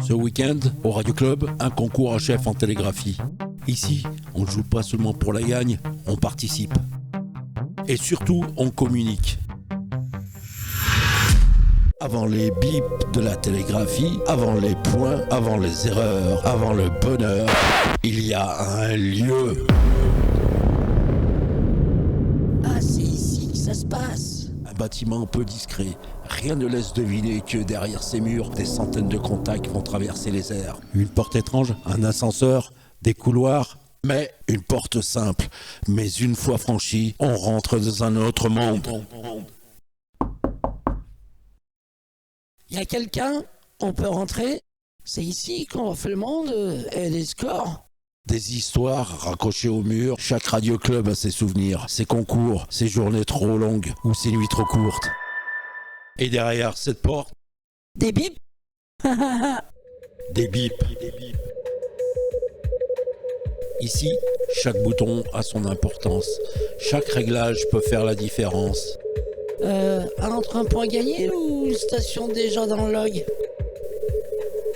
Ce week-end, au Radio Club, un concours à chef en télégraphie. Ici, on ne joue pas seulement pour la gagne, on participe. Et surtout, on communique. Avant les bips de la télégraphie, avant les points, avant les erreurs, avant le bonheur, il y a un lieu. Ah, c'est ici que ça se passe. Un bâtiment peu discret. Rien ne laisse deviner que derrière ces murs, des centaines de contacts vont traverser les airs. Une porte étrange, un ascenseur, des couloirs, mais une porte simple. Mais une fois franchie, on rentre dans un autre monde. Y a quelqu'un? On peut rentrer? C'est ici qu'on refait le monde et les scores? Des histoires raccrochées au mur, chaque Radio Club a ses souvenirs, ses concours, ses journées trop longues ou ses nuits trop courtes. Et derrière cette porte, Des bips? des bips. Ici, chaque bouton a son importance. Chaque réglage peut faire la différence. Entre un point gagné ou une station déjà dans le log?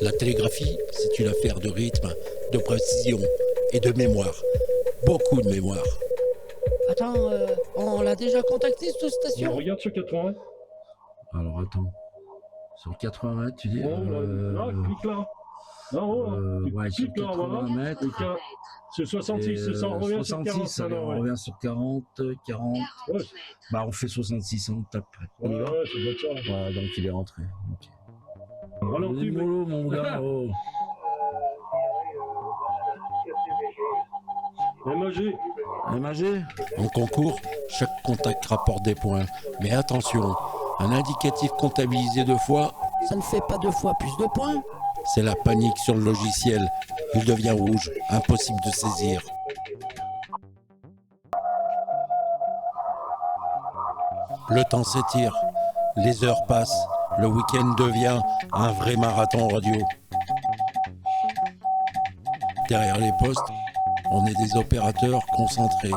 La télégraphie, c'est une affaire de rythme, de précision et de mémoire. Beaucoup de mémoire. Attends, on l'a déjà contacté cette On station? regarde sur 80. Alors attends. Sur 80 mètres, tu dis Là, clique là. Non, ouais, sur clique là, 80 voilà. mètres. C'est 66, c'est ça, on revient sur 40. 66, allez, on revient sur 40, 40. Ouais, Bah, on fait 66, on tape. On y va. ouais, c'est bon ça. Voilà, donc il est rentré. Okay. Ralentis, mais... Mollo, mon gars. Oh. MAG. En concours, chaque contact rapporte des points. Mais attention, un indicatif comptabilisé 2 fois, Ça ne fait pas 2 fois plus de points? c'est la panique sur le logiciel. Il devient rouge, impossible de saisir. Le temps s'étire, les heures passent, le week-end devient un vrai marathon radio. Derrière les postes, on est des opérateurs concentrés,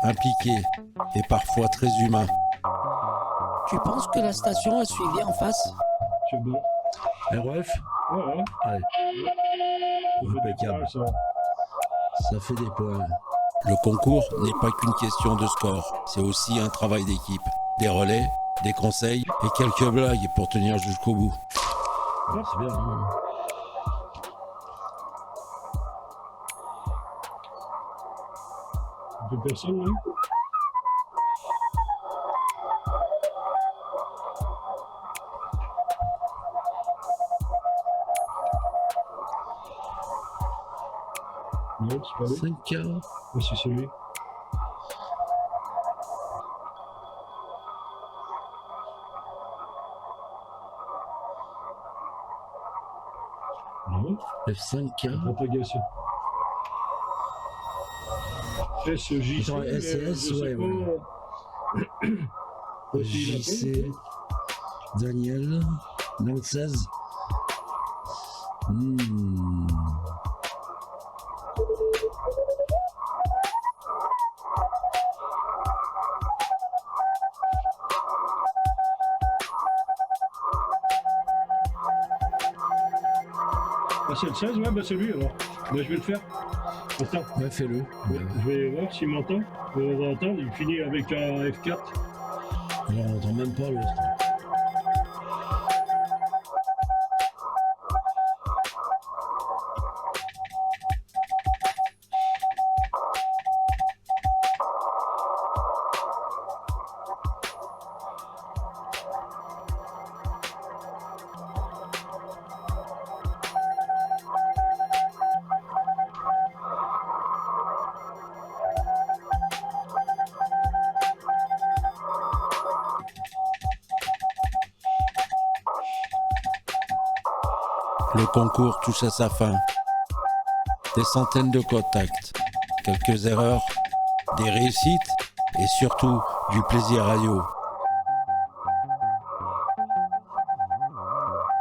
impliqués et parfois très humains. Tu penses que la station a suivi en face? C'est bon. RF, Ouais. allez, impeccable. Ouais, ça. Ça fait des points. Le concours n'est pas qu'une question de score, c'est aussi un travail d'équipe. Des relais, des conseils et quelques blagues pour tenir jusqu'au bout. Ouais, C'est bien, hein. Deux personnes, oui. Non, c'est pas lui. 5K. Ouais, c'est lui. Non, F5K. propagation. SJC. Attends, SS, ouais. JC. Daniel. 96. Ah, c'est le 16, ouais, bah c'est lui alors. Bah, je vais le faire. Attends, Ouais, fais-le. je vais voir s'il m'entend. On va entendre, il finit avec un F4. Alors, on n'entend même pas l'autre. Le concours touche à sa fin. Des centaines de contacts, quelques erreurs, des réussites et surtout du plaisir radio.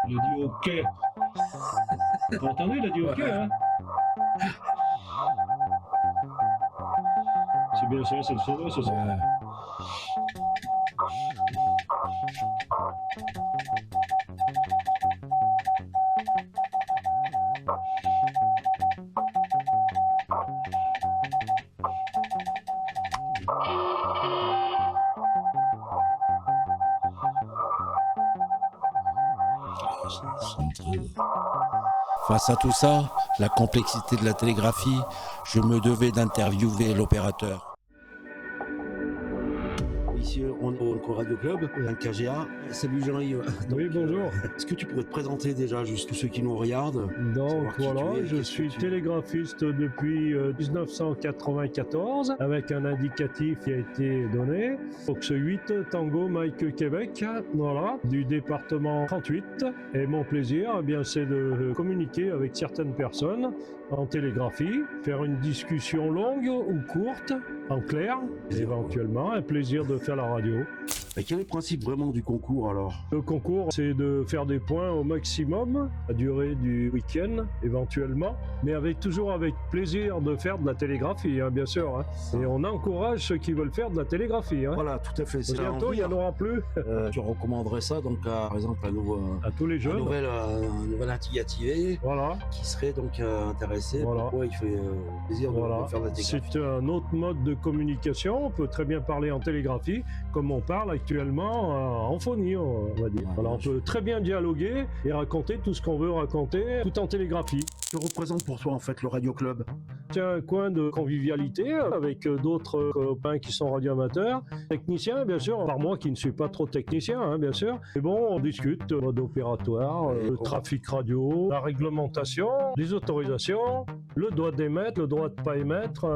Il a dit OK. T'as entendu, il a dit OK, hein? C'est bien ça, c'est le sauveur, c'est ça. Ouais. Face à tout ça, la complexité de la télégraphie, je me devais d'interviewer l'opérateur. Ici, on est au Radio Club, un KGA. Salut Jean-Yves. Oui, bonjour. Est-ce que tu pourrais te présenter déjà, juste tous ceux qui nous regardent? Donc voilà, je suis télégraphiste depuis 1994 avec un indicatif qui a été donné. Fox 8 Tango Mike Québec, voilà, du département 38. Et mon plaisir, eh bien, c'est de communiquer avec certaines personnes en télégraphie, faire une discussion longue ou courte, en clair, éventuellement, un plaisir de faire la radio. Et quel est le principe vraiment du concours alors? Le concours, c'est de faire des points au maximum, la durée du week-end éventuellement, mais toujours avec plaisir de faire de la télégraphie, hein, bien sûr. Hein. Et on encourage ceux qui veulent faire de la télégraphie. Hein. Voilà, tout à fait. Bientôt, il n'y en aura plus. Je recommanderais ça donc par exemple à tous les jeunes. Un nouvel indicativé voilà. qui serait donc intéressé. Voilà. Pourquoi il fait plaisir de faire de la télégraphie. C'est un autre mode de communication. On peut très bien parler en télégraphie comme on parle actuellement en phonie, on va dire. Voilà, on peut très bien dialoguer et raconter tout ce qu'on veut raconter, tout en télégraphie. Que représente pour toi en fait le Radio Club? C'est un coin de convivialité avec d'autres copains qui sont radioamateurs, techniciens bien sûr, par moi qui ne suis pas trop technicien hein, bien sûr. Mais bon, on discute mode opératoire, le trafic radio, la réglementation, les autorisations, le droit d'émettre, le droit de pas émettre.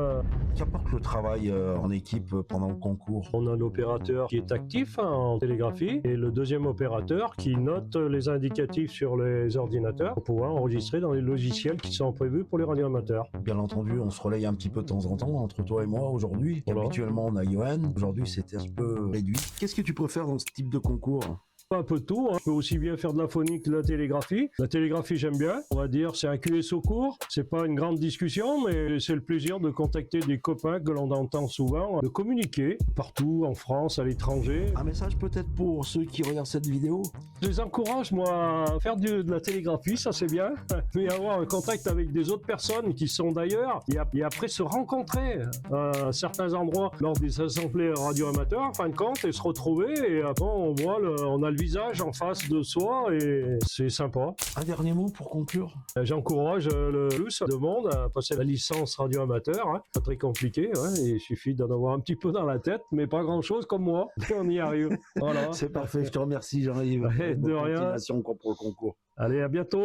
Qu'apporte le travail en équipe pendant le concours? On a un opérateur qui est actif hein, en télégraphie et le deuxième opérateur qui note les indicatifs sur les ordinateurs pour pouvoir enregistrer dans les logiciels qui sont prévus pour les radioamateurs. Bien entendu, on se relaye un petit peu de temps en temps entre toi et moi aujourd'hui. Voilà. Habituellement, on a Johan. Aujourd'hui, c'était un peu réduit. Qu'est-ce que tu préfères dans ce type de concours? Un peu de tout, hein. Je peux aussi bien faire de la phonie que de la télégraphie. La télégraphie, j'aime bien. On va dire, c'est un QSO court. C'est pas une grande discussion, mais c'est le plaisir de contacter des copains que l'on entend souvent, de communiquer partout, en France, à l'étranger. Un message peut-être pour ceux qui regardent cette vidéo? Je les encourage, moi, à faire de la télégraphie, ça c'est bien. Mais avoir un contact avec des autres personnes qui sont d'ailleurs, et après se rencontrer à certains endroits lors des assemblées radioamateurs, en fin de compte, et se retrouver. Et après, on voit, on a le visage en face de soi et c'est sympa. Un dernier mot pour conclure? J'encourage le plus de monde à passer la licence radio-amateur. Hein. Pas très compliqué, hein. Il suffit d'en avoir un petit peu dans la tête, mais pas grand-chose comme moi. On y arrive. Voilà. C'est parfait, je te remercie Jean-Yves. De rien. Pour le concours. Allez, à bientôt.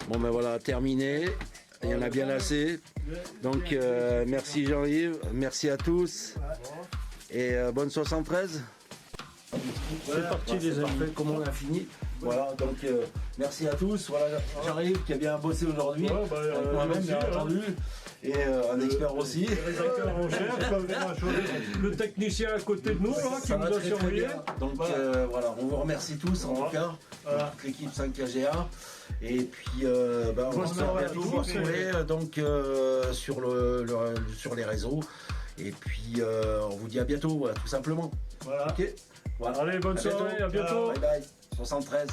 Bon ben voilà, terminé. Il y en a bien assez. Donc merci Jean-Yves, merci à tous. Et bonne 73. C'est parti les amis. Comment on a fini? Voilà, donc merci à tous. Voilà, Jean-Yves qui a bien bossé aujourd'hui. Ouais, moi-même, bien entendu. Et un expert aussi. Le rédacteur en chef, le technicien à côté de nous là, qui nous a surveillé. Donc voilà, on vous remercie tous en tout cas, toute l'équipe 5KGA. Et puis on se retrouve bientôt, vous retrouver donc sur les réseaux. Et puis on vous dit à bientôt, voilà, tout simplement. Voilà. Ok. Voilà. Allez, bonne soirée, à bientôt. Bye bye. 73.